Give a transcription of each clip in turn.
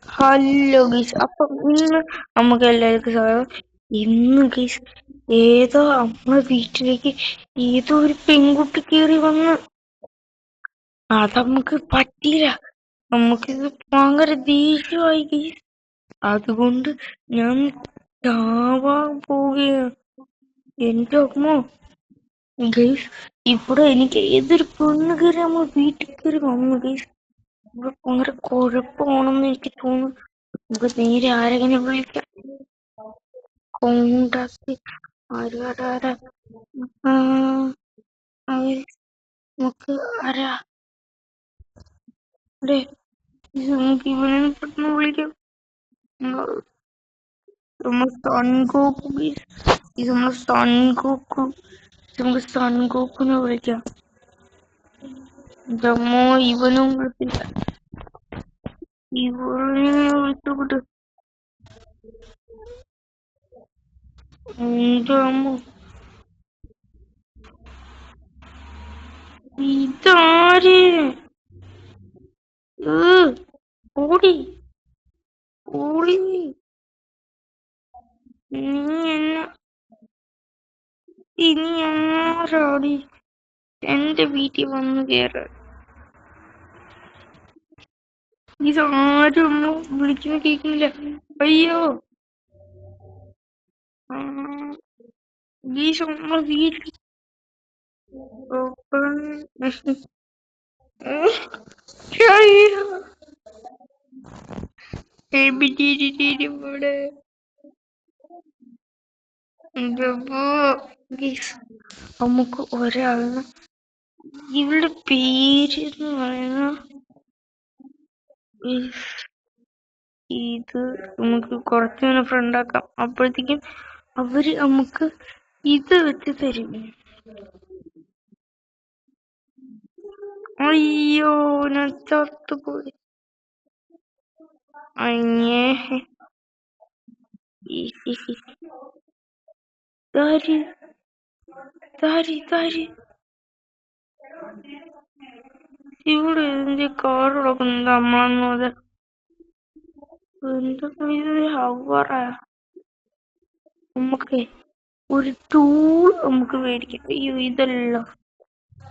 Hello ഗീസ്, അപ്പൊ ഇന്ന് നമുക്ക് എല്ലാവർക്കും സ്വാഗതം. ഇന്ന് ഗീസ് ഏതോ നമ്മളെ വീട്ടിലേക്ക് ഏതോ ഒരു പെൺകുട്ടി കയറി വന്ന് അത് നമുക്ക് പറ്റിയില്ല. നമുക്കിത് ഭയങ്കര ദേഷ്യമായി ഗീസ്. അതുകൊണ്ട് ഞാൻ ചാവാൻ പോവുകയാണ്. എന്റെ അമ്മോ ഗീസ്, ഇവിടെ എനിക്ക് ഏതൊരു പെണ്ണ് കയറി നമ്മൾ വീട്ടിൽ കയറി വന്നു ഗീസ്. ഇവിടെ ഭയങ്കര കുഴപ്പമാണെന്ന് എനിക്ക് തോന്നുന്നു. നമുക്ക് നേരെ ആരെങ്കിലും വിളിക്കാം. കോണ്ടാക്ട് ആരാ നമുക്ക് ആരാ നമുക്ക് ഇവനെ പെട്ടെന്ന് വിളിക്കാം. നമ്മൾ സൺഗോക്കു ഇത് നമ്മൾ സൺഗോക്കു നമുക്ക് സൺഗോക്കുനെ വിളിക്കാം. ഇതമ്മോ ഇവനും വിളിച്ചില്ല. ഇവനെ വിളിച്ചോട്ട് എന്തമ്മോ ഇതാര് ഓടി ഓടി നീ എന്നെ ഇനി ആരാടി എന്റെ വീട്ടിൽ വന്ന് കേറാ? ഇതാരും വിളിക്കുന്ന കേൾക്കുന്നില്ല. അയ്യോ ഗീസ്, നമ്മളെ വീട്ടിൽ ഇവിടെ നമുക്ക് ഒരാളിന് ഇവളുടെ പേര് എന്ന് പറയുന്ന ഇത് നമുക്ക് കുറച്ചുകൂടെ ഫ്രണ്ട് ആക്കാം. അപ്പോഴത്തേക്കും അവര് നമുക്ക് ഇത് വെച്ച് തരും. അയ്യോ ഞാൻ ചത്തുപോയി. അയ്യേ താരി താരി താരി ഇവിടെ എന്ത് കാർ കിടക്കുന്നത് നമ്മളെന്നത്? എന്തൊക്കെ ഇത് ഹവറാ? നമുക്ക് ഒരു ടൂൾ നമുക്ക് മേടിക്കാം. അയ്യോ ഇതല്ല,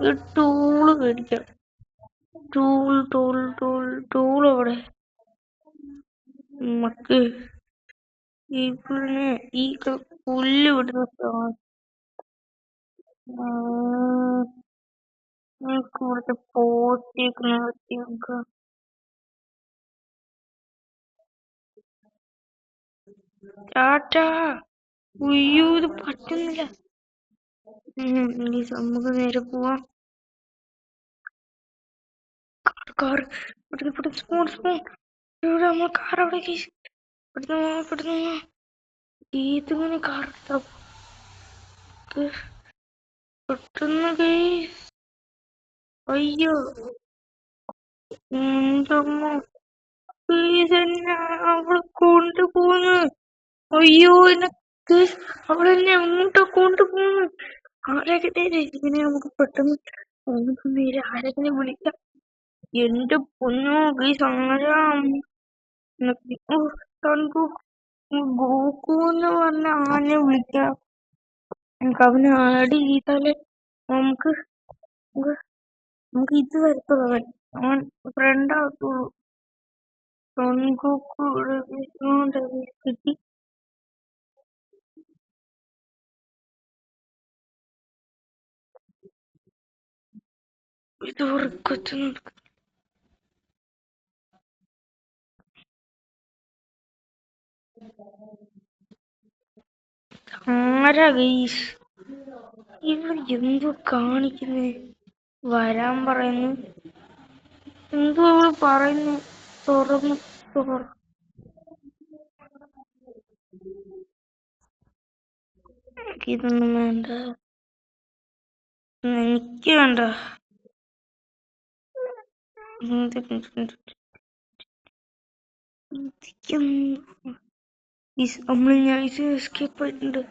ഒരു ടൂള് മേടിക്കാം. ടൂൾ ടൂൾ ടൂൾ ടൂൾ എവിടെ? നമുക്ക് ഇവിടെ ഈ പുല്ല് വിടുന്ന നമുക്ക് ഇവിടുത്തെ പോസ്റ്റേക്ക് നിർത്തി നമുക്ക് ടാറ്റാ. ഉയ്യോ ഇത് പറ്റുന്നില്ല. നമുക്ക് നേരെ പോവാം. കാർ സ്പൂൺ സ്പൂൺ ഇവിടെ നമ്മൾ കാർ അവിടെ പെട്ടെന്ന് ഏതിങ്ങനെ കാർ പെട്ടെന്ന് അയ്യോ എന്തമ്മോ അവളെ കൊണ്ടുപോകുന്നു. അയ്യോ എന്നെ അവളെന്നെ അങ്ങോട്ടോ കൊണ്ടുപോകുന്നു. ആരെങ്കിലും ഇതിനെ നമുക്ക് പെട്ടെന്ന് നമുക്ക് നേരെ ആരെങ്കിലും വിളിക്കാം. എന്റെ പൊന്നോ ഗൈസ്, ഗോകു എന്ന് പറഞ്ഞ ആനെ വിളിക്കാം. നമുക്ക് അവനെ ആഡ് ചെയ്താലേ നമുക്ക് നമുക്ക് ഇത് വരത്തുള്ളൂ. അവൻ ഫ്രണ്ട് ആകത്തുള്ളൂ. സൺഗോക്കു കിട്ടി. ഇത് ഉറക്കത്തുന്നുണ്ട്. ആരാ ഗൈസ് ഇവർ എന്തോ കാണിക്കുന്നേ? വരാൻ പറയുന്നു. എന്തോ അവള് പറയുന്നു. തുറന്നു ഇതൊന്നും വേണ്ട, എനിക്ക് വേണ്ട. നമ്മൾ നൈസ് എസ്കേപ്പ് ആയിട്ടുണ്ട്.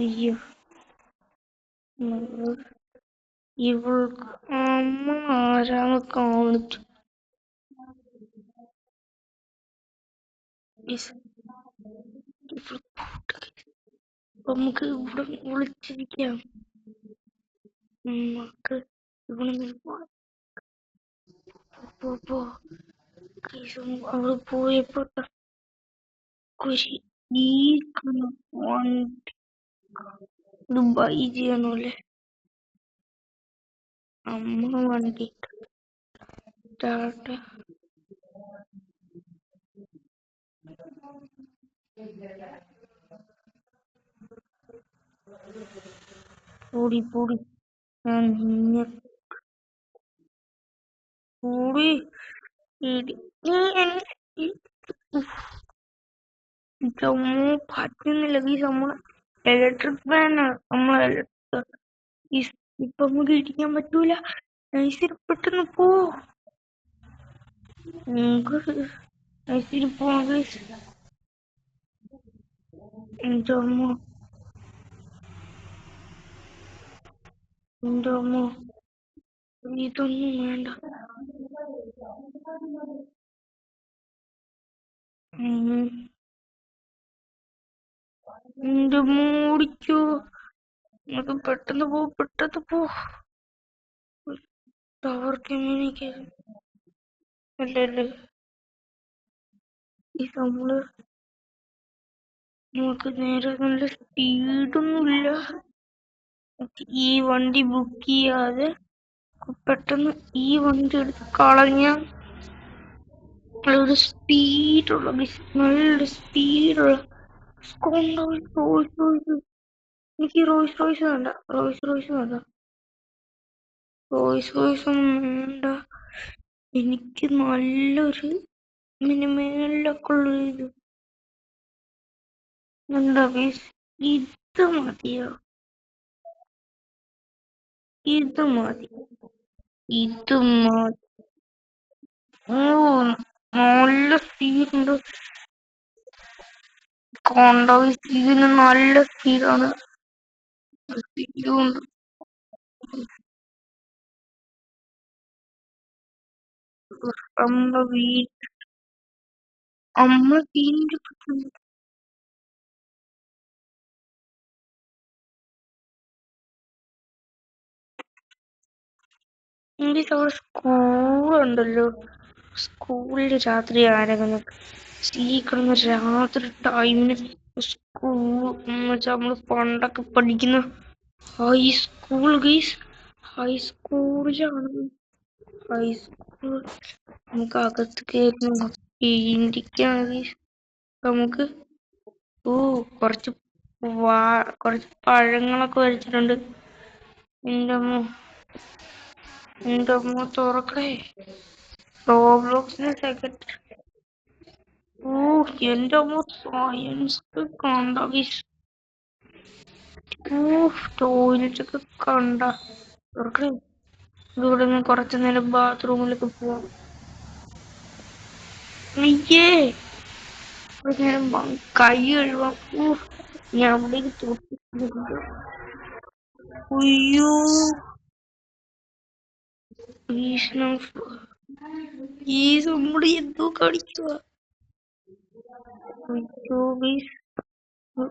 അയ്യോ ഇവൾക്ക് അമ്മ ആരാന്ന് കാണിച്ചു. Guys, നമുക്ക് ഇവിടെ വിളിച്ചിരിക്കാം. നമുക്ക് ഇവിടെ അവിടെ പോയപ്പോ ഈ ദുബായ് ചെയ്യണല്ലേ അമ്മ വണ്ടി ടാറ്റ. പൊടി പൊടി പൊടി ജമ്മു പറ്റുന്നില്ല. ഈ നമ്മള് ഇലക്ട്രിക് ഫാനാണ് നമ്മളെ. ഇപ്പൊ നമുക്ക് ഇടിക്കാൻ പറ്റൂല. നൈസിൽ പെട്ടെന്ന് പോ. നൈസിൽ പോവാം. ജമ്മു ജമ്മു ഇതൊന്നും വേണ്ട. എന്റെ മൂടിക്കോ. അത് പെട്ടെന്ന് പോ. ടവർ കമ്മ്യൂണിക്കേഷൻ അല്ലല്ലേ ഈ നമ്മള്. നമുക്ക് നേരെ നല്ല സ്പീഡൊന്നുമില്ല. ഈ വണ്ടി ബുക്ക് ചെയ്യാതെ പെട്ടെന്ന് ഈ വണ്ടി എടുത്ത് കളഞ്ഞ ഒരു സ്പീഡുള്ള നല്ല സ്പീഡുള്ള എനിക്ക് റോയ്സ് റോയ്സ് വേണ്ട. ഒന്നും വേണ്ട. എനിക്ക് നല്ലൊരു മേളിലൊക്കെ ഉള്ള ഇത് എന്താ ഗൈസ്, ഇത് മതിയോ? ഇത് മതി. നല്ല സ്പീഡുണ്ട്. കണ്ടോ, ഇതിന് നല്ല സ്പീഡാണ്. സ്പീഡുണ്ട്. അമ്മ വീണ്ടും അവിടെ സ്കൂളുണ്ടല്ലോ. സ്കൂളിൽ രാത്രി ആരെങ്കിലും കിടന്ന് രാത്രി ടൈമിന് സ്കൂൾ നമ്മള് പണ്ടൊക്കെ പഠിക്കുന്ന ഹൈസ്കൂൾ ഗൈസ്. ഹൈസ്കൂളിലാണ്. ഹൈസ്കൂൾ നമുക്ക് അകത്ത് കയറുന്ന ഇരിക്കാൻ ഗൈസ്. നമുക്ക് കുറച്ച് പഴങ്ങളൊക്കെ വരച്ചിട്ടുണ്ട്. എന്റെ അമ്മ തുറക്കണേ. റോബ്ലോക്സിന് സെക്കൻഡ്. എന്റെ അമ്മ സയൻസ് കണ്ട ഗൈസ്. ടോയ്ലറ്റ് ഒക്കെ കണ്ട. തുറക്കണേ. ഇവിടെ നിന്ന് കുറച്ചു നേരം ബാത്റൂമിലൊക്കെ പോവാം. അയ്യേ, കുറച്ചു നേരം കൈ കഴുകാം. ഞാൻ അവിടേക്ക് തൊട്ടിട്ടുണ്ട്. അയ്യോ, ഈ നമ്മുടെ എന്തോ കാണിക്കുക.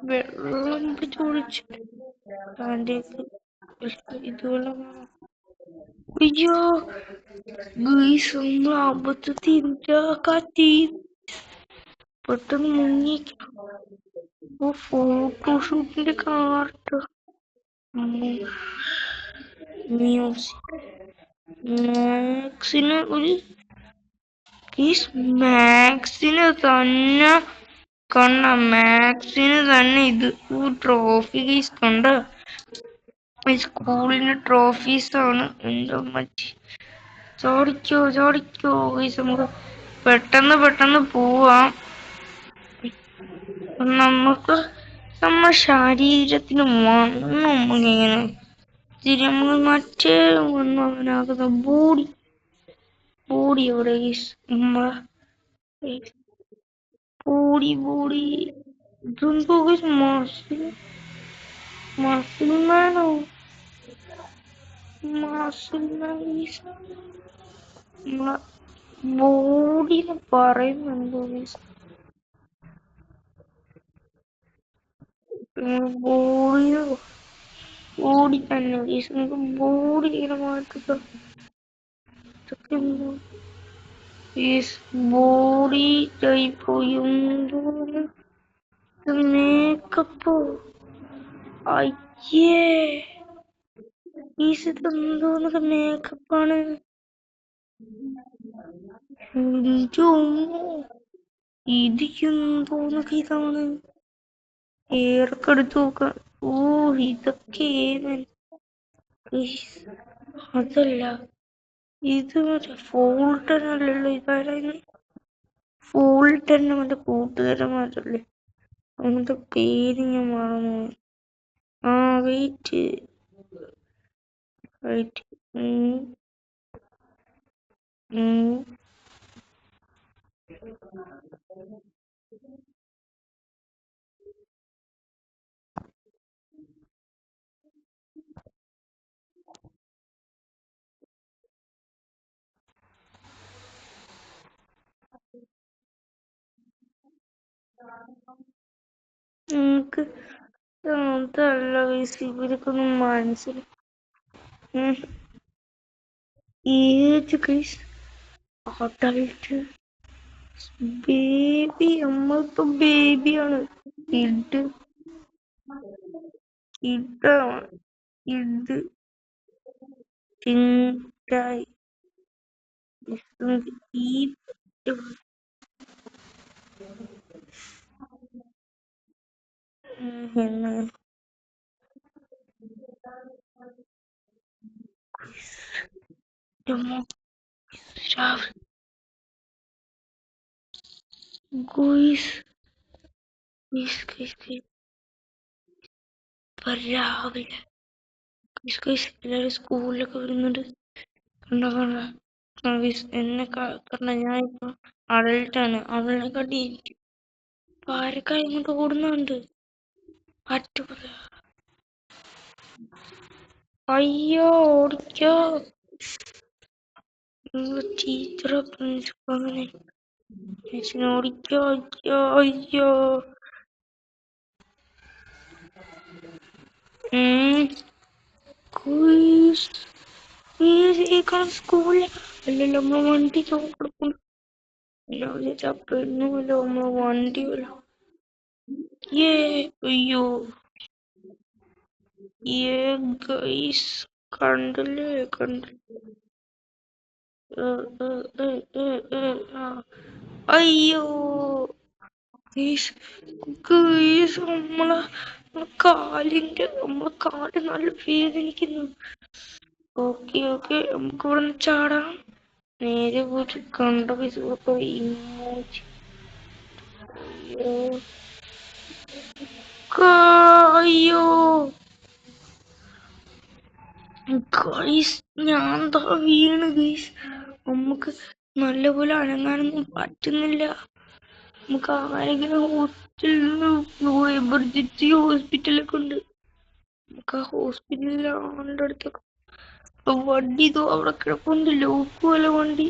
വെള്ളം ചോദിച്ചിട്ട് ഇതുവെള്ളം. അയ്യോ ഗൈസ്, നമ്മൾ അബദ്ധത്തിൽ കാറ്റി പെട്ടെന്ന് മുങ്ങി. ഫോട്ടോഷൂട്ടിന്റെ കാർട്ട് മ്യൂസിക് മാക്സിന് മാക്സിന് തന്നെ ഇത് ട്രോഫി ഗൈസ് കണ്ട. ഈ സ്കൂളിന്റെ ട്രോഫീസ് ആണ്. എന്റെ മച്ചി ചോടിക്കോ ഗൈസ്. നമുക്ക് പെട്ടെന്ന് പോവാം. നമുക്ക് നമ്മുടെ ശരീരത്തിന് വണ്ണം ഇങ്ങനെ നമ്മൾ മറ്റേ വണ്ണം അങ്ങനാകുന്ന ബോഡി എവിടെ നമ്മളെ ബോഡി ഇതെന്തോ മസിൽമാനോ നമ്മളെ ബോഡിന്ന് പറയുന്നുണ്ടോ? ബോഡി ബോഡി തന്നെ ഗൈസ്. നമുക്ക് ബോഡി ഇങ്ങനെ മാറ്റുക. ഗൈസ് ബോഡി ടൈപ്പ് എന്തോന്ന് മേക്കപ്പ്. അയ്യേ ഗൈസ് ഇതെന്തോന്നൊക്കെ മേക്കപ്പാണ്. ഇത് എന്തോന്നൊക്കെ ഇതാണ്. ഏറൊക്കെ എടുത്ത് നോക്കാം. ഓ ഇതൊക്കെ അതല്ല, ഇത് മറ്റേ ഫോൾട്ടൻ അല്ലല്ലോ. ഇതാരായിരുന്നു? ഫോൾട്ടന്റെ മറ്റേ കൂട്ടുകാരന്മാരല്ലേ? അങ്ങനത്തെ പേര് ഞാൻ മറന്നു. ആ വെയിറ്റ് വെയിറ്റ് നമുക്ക് അതല്ല ഗൈസ്, ഇവർക്കൊന്നും മനസ്സിലായി. Age guys adult baby. നമ്മളിപ്പോ ബേബിയാണ്. കിഡ് കിഡാണ്. കിഡ് ചിങ്കായി ഈ എന്ന് രാവിലെ എല്ലാരും സ്കൂളിലൊക്കെ വരുന്നുണ്ട്. കണ്ട എന്നെ കണ്ട ഞാൻ ഇപ്പൊ അഡൽട്ടാണ്. അവളെക്കാട്ടി ആരൊക്കെ ഇങ്ങോട്ട് ഓടുന്നുണ്ട്. പറ്റൂല. അയ്യോ ഓടിക്കോ. ടീച്ചറോ പ്രിൻസിപ്പളിനെ ഓടിക്കോ. അയ്യോ അയ്യോ. സ്കൂളിൽ അല്ലല്ലോ നമ്മള് വണ്ടി കൊടുക്കുന്നു. പെണ്ണുമല്ലോ നമ്മള് വണ്ടിയല്ലോ. അയ്യോ ഗൈസ് കണ്ടില്ലേ അയ്യോ ഗൈസ് നമ്മളെ കാല് നല്ല വേദനിക്കുന്നു. ഓക്കെ നമുക്ക് ഇവിടെ നിന്ന് ചാടാം. നേരെ പോയിട്ട് കണ്ട ഇമോജി. അയ്യോ ഗൈസ് ഞാൻ വീണ് ഗൈസ്. നമുക്ക് നല്ലപോലെ അനങ്ങാനൊന്നും പറ്റുന്നില്ല. നമുക്ക് ആരെങ്കിലും എമർജൻസി ഹോസ്പിറ്റലൊക്കെ ഉണ്ട്. നമുക്ക് ആ ഹോസ്പിറ്റലിൽ ആളുടെ അടുത്തൊക്കെ വണ്ടി അവിടെ കിടപ്പുണ്ട്. ലോക്ക് പോലെ വണ്ടി.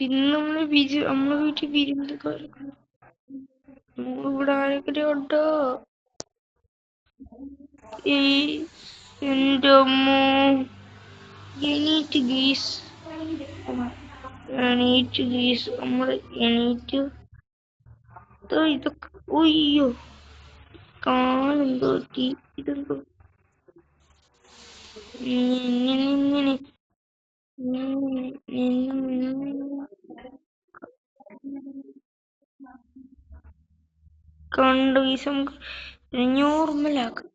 പിന്നെ നമ്മളെ വീട്ടിൽ വിരുന്നുകാരൊക്കെ. ഇവിടെ ആരെങ്കിലും ഉണ്ടോ? എന്റെ അമ്മോ എണീറ്റ് ഗീസ്. നമ്മള് എണീറ്റ് ഇതൊക്കെ. ഒയ്യോ കാലെന്തോ ഇതെന്തോ ഇങ്ങനെ കണ്ടു ഗീസ്. നമുക്ക് നോർമലാക്കാം.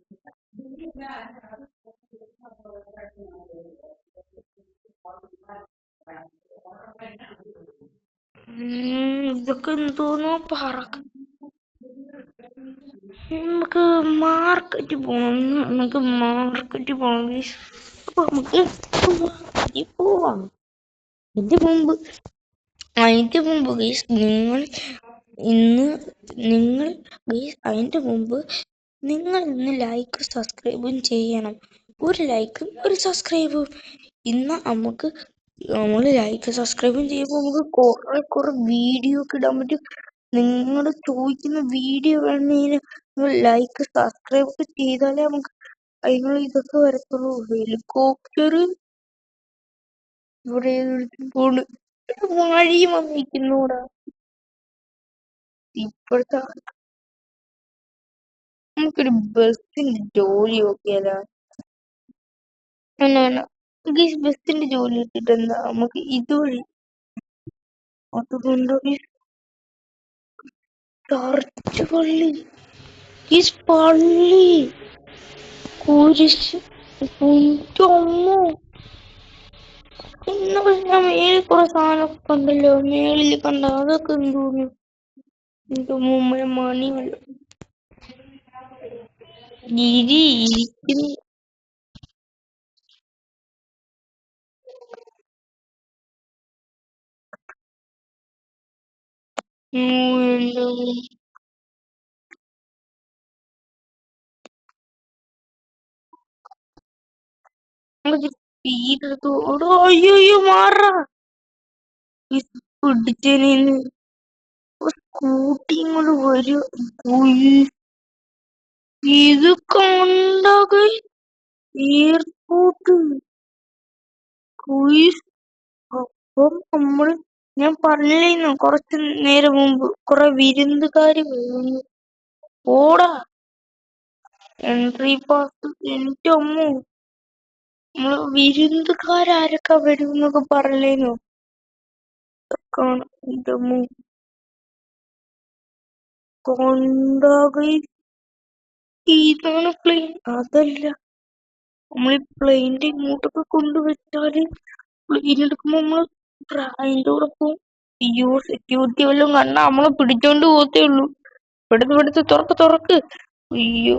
ഇതൊക്കെ എന്തോന്നോ പറക്ക. നമുക്ക് മാർക്കറ്റിൽ പോണം. ഗീസ്. അപ്പൊ നമുക്ക് പോവാം. അതിന്റെ മുമ്പ് ഗീസ് നിങ്ങൾ ഇന്ന് ലൈക്ക് സബ്സ്ക്രൈബും ചെയ്യണം. ഒരു ലൈക്കും ഒരു സബ്സ്ക്രൈബും. ഇന്ന് നമ്മള് ലൈക്ക് സബ്സ്ക്രൈബും ചെയ്യുമ്പോൾ നമുക്ക് കുറെ വീഡിയോ ഒക്കെ ഇടാൻ പറ്റും. നിങ്ങൾ ചോദിക്കുന്ന വീഡിയോ വേണമെങ്കിൽ ലൈക്ക് സബ്സ്ക്രൈബ് ഒക്കെ ചെയ്താലേ നമുക്ക് അതിനുള്ള ഇതൊക്കെ വരത്തുള്ളൂ. ഹെലികോപ്റ്റർ ഇവിടെ പോണ്, മഴയും വന്നിരിക്കുന്നൂടാ. ഇപ്പോഴത്തെ നമുക്കൊരു ബസ്സിന്റെ ജോലി നോക്കിയാലാ? ബസ്സിന്റെ ജോലി കിട്ടിട്ട് എന്താ, നമുക്ക് ഇതുവഴി അതുകൊണ്ട് ചർച്ച് പള്ളി, ഈ പള്ളി കുരിശ്, അമ്മോ. ഇന്ന് ഞാൻ മേളിൽ കുറെ സാധനമൊക്കെ കണ്ടല്ലോ, മേളിൽ കണ്ട അതൊക്കെ എന്തോന്നു, എന്റെ മുമ്പേ മണിയല്ല ഇരിക്കുന്നു. അയ്യോ മാറാ പിടിച്ചേന് സ്കൂട്ടി ഇങ്ങോട്ട് വരും. ഇത് കണ്ടാക എയർപോർട്ട്. അപ്പം നമ്മള്, ഞാൻ പറഞ്ഞില്ലായിരുന്നു കുറച്ച് നേരം മുമ്പ് കുറെ വിരുന്നുകാര് വരുന്നു. ഓടാ എൻട്രി പാസ്, എന്റെ അമ്മ. നമ്മള് വിരുന്നുകാരൊക്കെ വരും എന്നൊക്കെ പറഞ്ഞില്ലായിരുന്നു. എന്റെ അമ്മ കൊണ്ടാക. ഇതാണ് പ്ലെയിൻ. അതല്ല, നമ്മളീ പ്ലെയിനിന്റെ ഇങ്ങോട്ടൊക്കെ കൊണ്ടുവച്ചാല് പ്ലെയിനെടുക്കുമ്പോ നമ്മള് അതിന്റെ കൂടെ പോവും. അയ്യോ, സെക്യൂരിറ്റി വല്ലതും കണ്ടാ നമ്മളെ പിടിച്ചോണ്ട് പോകത്തേ ഉള്ളൂ. പെടുത്ത് തുറക്ക്. അയ്യോ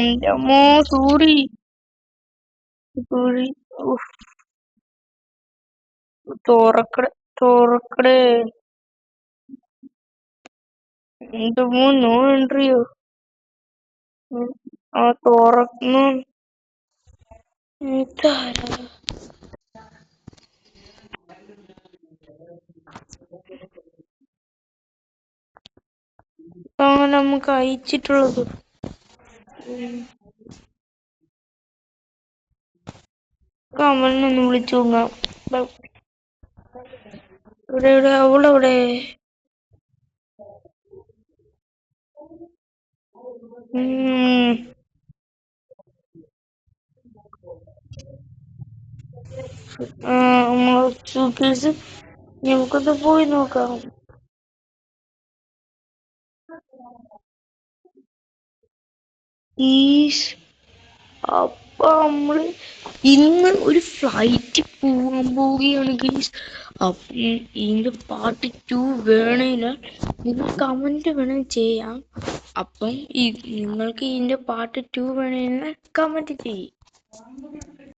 എന്റെ അമ്മോ, സൂറി. തുറക്കടേ. എന്റെ അമ്മോ, നോ എൻട്രിയോ. ആ തുറന്നു. ഇതാരാ? അങ്ങനെ നമുക്ക് അയച്ചിട്ടുള്ളത്. കമലിനൊന്ന് വിളിച്ചു നോക്കാം. ഇവിടെ അവളെവിടെ? സൂക്കേസ് നമുക്കൊന്ന് പോയി നോക്കാം. അപ്പൊ നമ്മള് ഇന്ന് ഒരു ഫ്ലൈറ്റ് പോവാൻ പോവുകയാണ് ഗൈസ്. അപ്പം ഇതിന്റെ പാർട്ട് 2 വേണേൽ നിങ്ങൾ കമന്റ് വേണേൽ ചെയ്യാം. അപ്പം നിങ്ങൾക്ക് ഇതിന്റെ പാർട്ട് 2 വേണേൽ കമന്റ് ചെയ്യും.